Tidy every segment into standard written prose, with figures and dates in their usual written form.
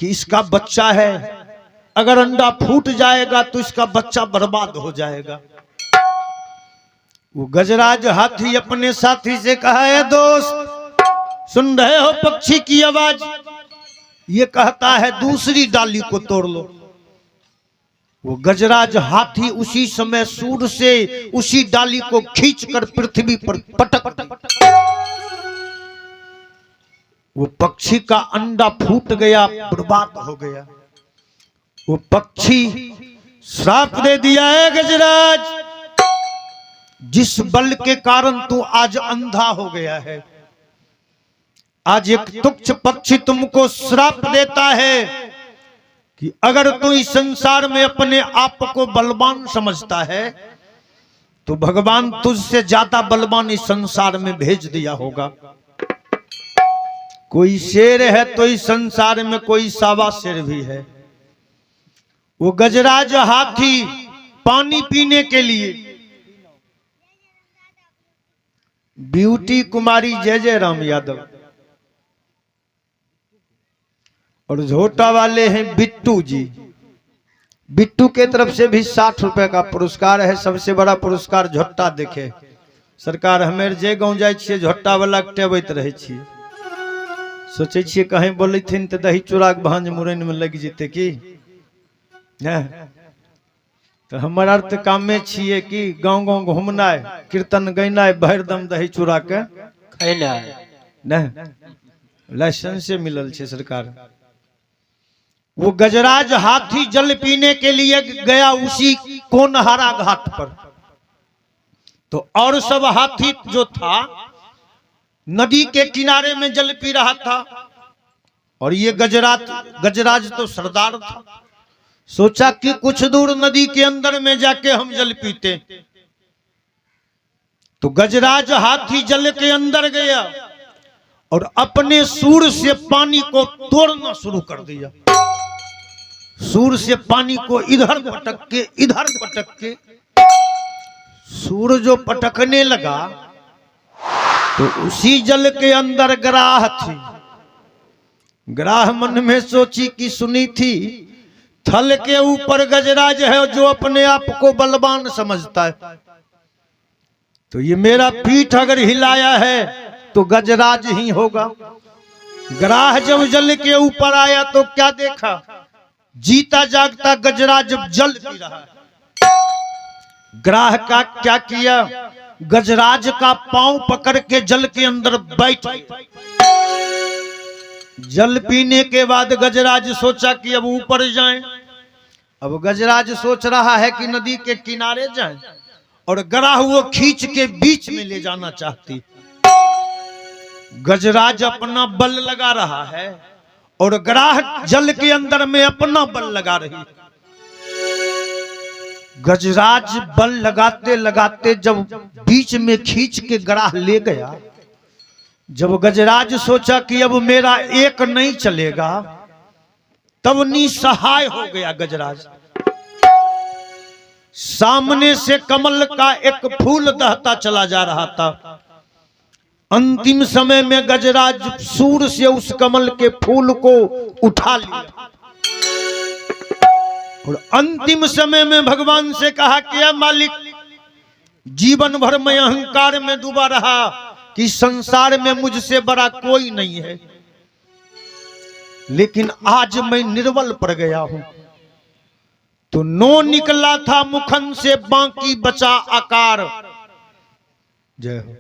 कि इसका बच्चा है, अगर अंडा फूट जाएगा तो इसका बच्चा बर्बाद हो जाएगा। वो गजराज हाथी अपने साथी से कहा, है दोस्त, सुन रहे हो पक्षी की आवाज? ये कहता है दूसरी डाली को तोड़ लो। वो गजराज हाथी उसी समय सूर से उसी डाली को खींचकर पृथ्वी पर पटक, वो पक्षी का अंडा फूट गया, बर्बाद हो गया। वो पक्षी श्राप दे दिया, है गजराज, जिस बल के कारण तू आज अंधा हो गया है, आज एक तुच्छ पक्षी तुमको श्राप देता है कि अगर तू इस संसार में अपने आप को बलवान समझता है तो भगवान तुझसे ज्यादा बलवान इस संसार में भेज दिया होगा। कोई शेर है तो इस संसार में कोई सावा शेर भी है। वो गजराज हाथी पानी पीने के लिए ब्यूटी कुमारी जय जय राम यादव और झोटा वाले हैं बिट्टू जी। बिट्टू के तरफ से भी 60 रुपए का पुरस्कार है। सबसे बड़ा पुरस्कार झोटा देखे सरकार। हमें जे गाँव जाए छे झोटा वाला टेबैत रहे छिए, सोचे छिए कहीं बोले थी तो दही चूड़ा के भांज मुरैन में लग जेते की। तो हमारा अर्थ काम में छिए कि गाँव गाँव घूमनाय, कीर्तन गैनाय, भर दम दही चूड़ा के खैनाय, लाइसेंस से मिलल छे सरकार। वो गजराज हाथी जल पीने के लिए गया उसी कोनहारा घाट पर, तो और सब हाथी जो था नदी के किनारे में जल पी रहा था और ये गजराज तो सरदार था। सोचा कि कुछ दूर नदी के अंदर में जाके हम जल पीते। तो गजराज हाथी जल के अंदर गया और अपने सूर से पानी को तोड़ना शुरू कर दिया। सूर से पानी को इधर पटक के सूर जो पटकने लगा तो उसी जल के अंदर ग्राह थी। ग्राह मन में सोची कि सुनी थी थल के ऊपर गजराज है जो अपने आप को बलवान समझता है, तो ये मेरा पीठ अगर हिलाया है तो गजराज ही होगा। ग्राह जब जल के ऊपर आया तो क्या देखा, जीता जागता गजराज जल पी रहा है। ग्राह का क्या किया, गजराज का पांव पकड़ के जल के अंदर बैठ। जल पीने के बाद गजराज सोचा कि अब ऊपर जाएं। अब गजराज सोच रहा है कि नदी के किनारे जाएं और ग्राह वो खींच के बीच में ले जाना चाहती। गजराज अपना बल लगा रहा है और ग्राह जल के अंदर में अपना बल लगा रही। गजराज बल लगाते लगाते जब बीच में खींच के ग्राह ले गया, जब गजराज सोचा कि अब मेरा एक नहीं चलेगा, तब निसहाय हो गया गजराज। सामने से कमल का एक फूल दहता चला जा रहा था। अंतिम समय में गजराज सूर से उस कमल के फूल को उठा लिया और अंतिम समय में भगवान से कहा कि मालिक, जीवन भर में अहंकार में डूबा रहा कि संसार में मुझसे बड़ा कोई नहीं है, लेकिन आज मैं निर्बल पड़ गया हूं। तो नो निकला था मुखन से, बाकी बचा आकार। जय हो।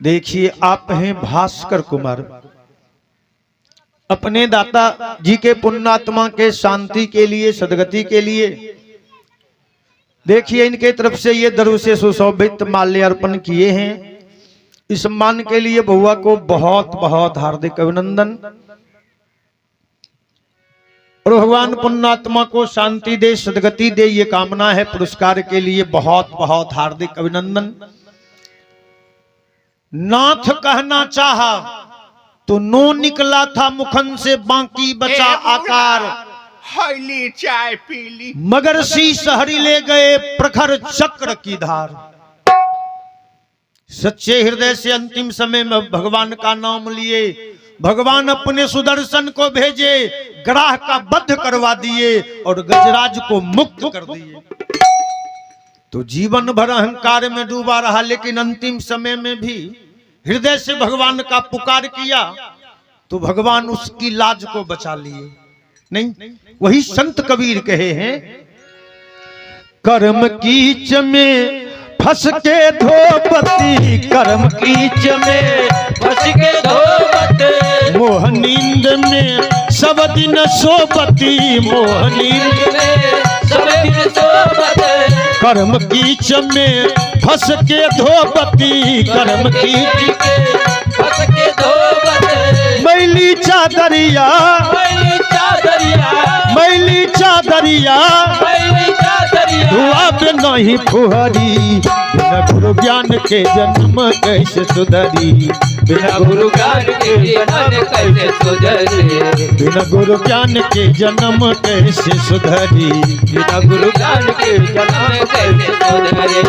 देखिए, आप हैं भास्कर कुमार। अपने दाता जी के पुण्यात्मा के शांति के लिए, सदगति के लिए देखिए इनके तरफ से ये दरु से सुशोभित माल्य अर्पण किए हैं। इस सम्मान के लिए बुआ को बहुत बहुत हार्दिक अभिनंदन और भगवान पुण्यात्मा को शांति दे, सदगति दे, ये कामना है। पुरस्कार के लिए बहुत बहुत हार्दिक अभिनंदन। नाथ कहना चाहा तो नो निकला था मुखन से, बाकी बचा आकार। हौली चाय पी ली। मगर शीश हरि ले गए प्रखर चक्र की धार। सच्चे हृदय से अंतिम समय में भगवान का नाम लिए, भगवान अपने सुदर्शन को भेजे, ग्राह का बद्ध करवा दिए और गजराज को मुक्त कर दिए। तो जीवन भर अहंकार में डूबा रहा, लेकिन अंतिम समय में भी हृदय से भगवान का पुकार किया तो भगवान उसकी लाज को बचा लिए। नहीं, वही संत कबीर कहे हैं, कर्म कीच में फंस के धोबती, कर्म कीच में फंस के धोबत, मोह नींद में सब दिन सोबती, मोह नींद में सब दिन सोबत, कर्म कीच में फंस के धोबती, कर्म कीच फंस के धोबत, मैली चादरिया, मैली चादरिया, मैली चादरिया, मैली चादरिया, धुआ पे नहीं फुहरी, बिना गुरु ज्ञान के जन्म कैसे सुधरी, बिना गुरु ज्ञान के जन्म कैसे सुधरे, बिना गुरु ज्ञान के जन्म कैसे सुधरी, बिना गुरु ज्ञान के जन्म कैसे सुधरे।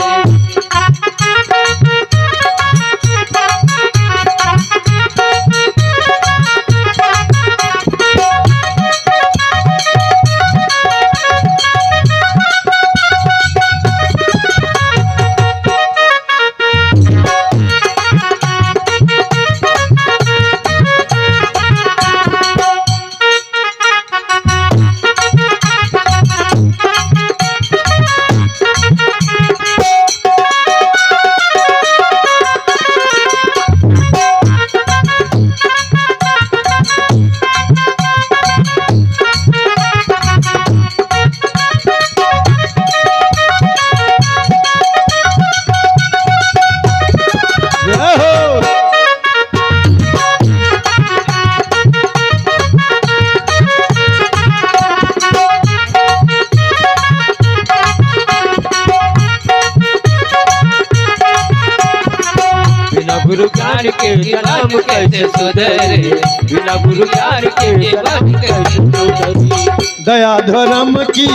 गुरु ज्ञान के जन्म कैसे सुधरे, बिना गुरु ज्ञान के जन्म कैसे सुधरे। दया धर्म की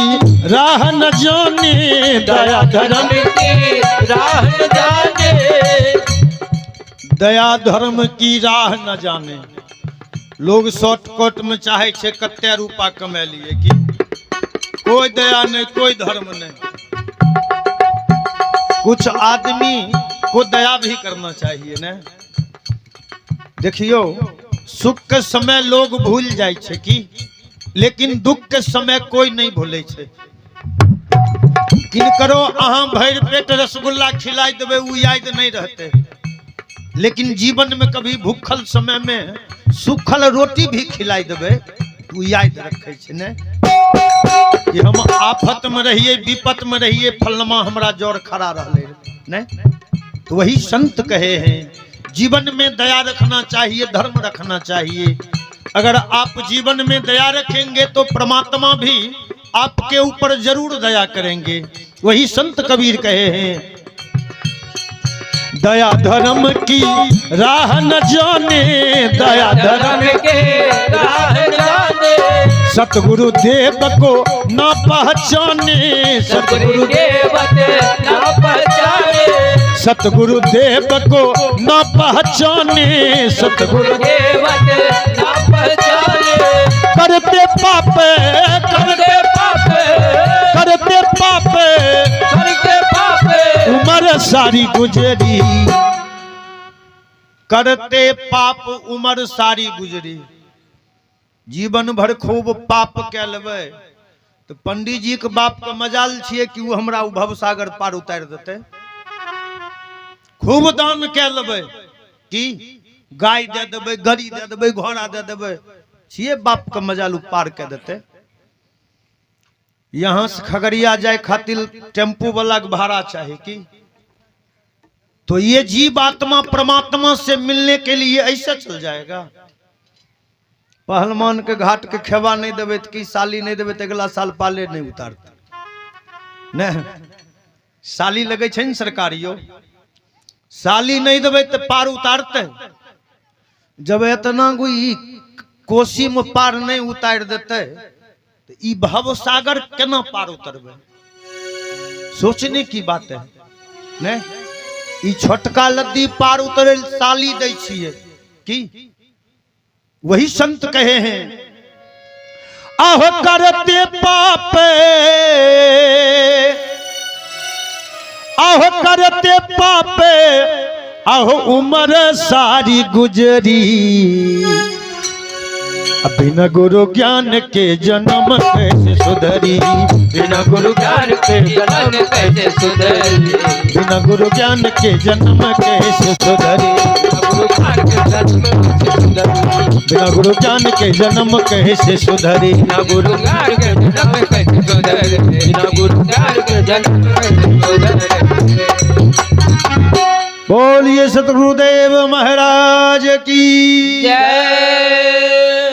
राह न जाने, दया धर्म की राह न जाने, दया धर्म की राह न जाने। लोग शॉर्टकट में चाहे छे कत्ते रूपा कमा लिए कि कोई दया नहीं, कोई धर्म नहीं। कुछ आदमी को दया भी करना चाहिए ना। देखियो, सुख के समय लोग भूल जाए छे कि, लेकिन दुख के समय कोई नहीं भूले छे। किनकरो अहाँ भर पेट रसगुल्ला खिलाई देवे उ याद नहीं रहते, लेकिन जीवन में कभी भूखल समय में सूखल रोटी भी खिलाई देवे उ याद रखे छे ने कि हम आफत में रहिए, विपत में रहिए, फलमा हमरा जोर खड़ा रहले ने। तो वही संत कहे हैं, जीवन में दया रखना चाहिए, धर्म रखना चाहिए। अगर आप जीवन में दया रखेंगे तो परमात्मा भी आपके ऊपर जरूर दया करेंगे। वही संत कबीर कहे हैं, दया धर्म की राह न जाने, दया धर्म के राह न जाने, सतगुरु देव को न पहचाने, सतगुरु देव न पहचाने, सतगुरु देव को न पहचाने, सतगुरु देव न पहचाने। करते पाप, करते पाप, करते पाप, करते पाप, उम्र सारी गुजरी, करते पाप उम्र सारी गुजरी। जीवन भर खूब पाप कै लेबै तो पंडित जी के बाप के मजाल छिए कि वो हमरा भवसागर पार उतार देते। खूब दान कै लेबै कि गाय दे देबै, गड़ी दे देबै, घोड़ा दे देबै, छिए बाप के मजाल पार कै देते। यहाँ से खगड़िया जाए खातिर टेम्पू वाला के भाड़ा चाहिए कि, तो ये जीव आत्मा परमात्मा से मिलने के लिए ऐसा चल जाएगा। पहलवान के घाट के खेवा नहीं देवे तो की साली नहीं देवे तो अगला साल पाले नहीं उतारते नहीं। साली लगे छे न सरकारियो, साली नहीं देवे तो पार उतारते। जब इतना कोई कोसी में पार नहीं उतार देते तो ई भव सागर केना पार उतरबे? सोचने की बात है ने। ई छोटका लद्दी पार उतरे साली दै छिए की? वही संत कहे हैं, आहो करते पापे, आहो करते पापे, आहो उम्र सारी गुजरी, बिना गुरु ज्ञान के जन्म कैसे सुधरी, बिना गुरु ज्ञान के जन्म कैसे सुधरी, बिना गुरु ज्ञान के जन्म कैसे सुधरी, बिना गुरु ज्ञान के जन्म कैसे सुधरी, बिना गुरु ज्ञान के जन्म कैसे सुधरी, बिना गुरु ज्ञान के जन्म कैसे सुधरी। बोलिए सतगुरुदेव महाराज की जय।